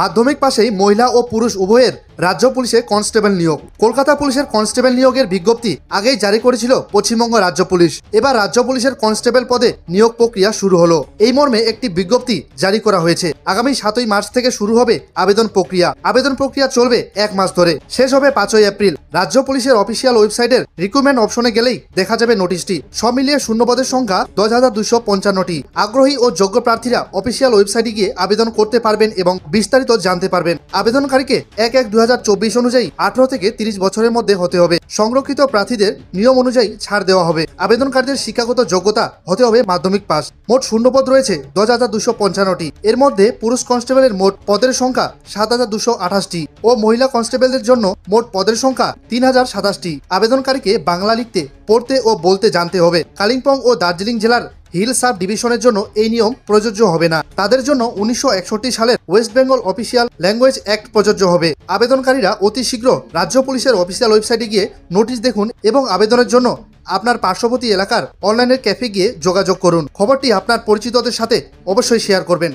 মাধ্যমিক পাশেই মহিলা ও পুরুষ উভয়ের রাজ্য পুলিশে কনস্টেবল নিয়োগ। কলকাতা পুলিশের কনস্টেবল নিয়োগের বিজ্ঞপ্তি আগেই জারি করেছিল পশ্চিমবঙ্গ রাজ্য পুলিশ। এবার রাজ্য পুলিশের কনস্টেবল পদে নিয়োগ প্রক্রিয়া শুরু হলো। এই মর্মে একটি বিজ্ঞপ্তি জারি করা হয়েছে। আগামী 7ই মার্চ থেকে শুরু হবে আবেদন প্রক্রিয়া। আবেদন প্রক্রিয়া চলবে 1 মাস ধরে, শেষ হবে 5ই এপ্রিল। রাজ্য পুলিশের অফিসিয়াল ওয়েবসাইটের রিক্রুটমেন্ট অপশনে গেলেই দেখা যাবে নোটিশটি। সব মিলিয়ে শূন্যপদের সংখ্যা 10,255টি। আগ্রহী ও যোগ্য প্রার্থীরা অফিসিয়াল ওয়েবসাইটে গিয়ে আবেদন করতে পারবেন এবং বিস্তারিত জানতে পারবেন। আবেদনকারীকে 1/1/2024 অনুযায়ী 18 থেকে 30 বছরের মধ্যে হতে হবে। সংরক্ষিত প্রার্থীদের নিয়ম অনুযায়ী ছাড় দেওয়া হবে। আবেদনকারীদের শিক্ষাগত যোগ্যতা হতে হবে মাধ্যমিক পাস। মোট শূন্যপদ রয়েছে 10,255টি। এর মধ্যে পুরুষ কনস্টেবলের মোট পদের সংখ্যা 7,228টি ও মহিলা কনস্টেবলদের জন্য মোট পদের সংখ্যা 3,027টি। আবেদনকারীকে বাংলা লিখতে, পড়তে ও বলতে জানতে হবে। কালিম্পং ও দার্জিলিং জেলার হিল সাব ডিভিশনের জন্য এই নিয়ম প্রযোজ্য হবে না। তাদের জন্য 1961 সালের West Bengal official language act প্রযোজ্য হবে। আবেদনকারীরা অতি শীঘ্র রাজ্য পুলিশের অফিসিয়াল ওয়েবসাইটে গিয়ে নোটিশ দেখুন এবং আবেদনের জন্য আপনার পার্শ্ববর্তী এলাকার অনলাইনের ক্যাফে গিয়ে যোগাযোগ করুন। খবরটি আপনার পরিচিতদের সাথে অবশ্যই শেয়ার করবেন।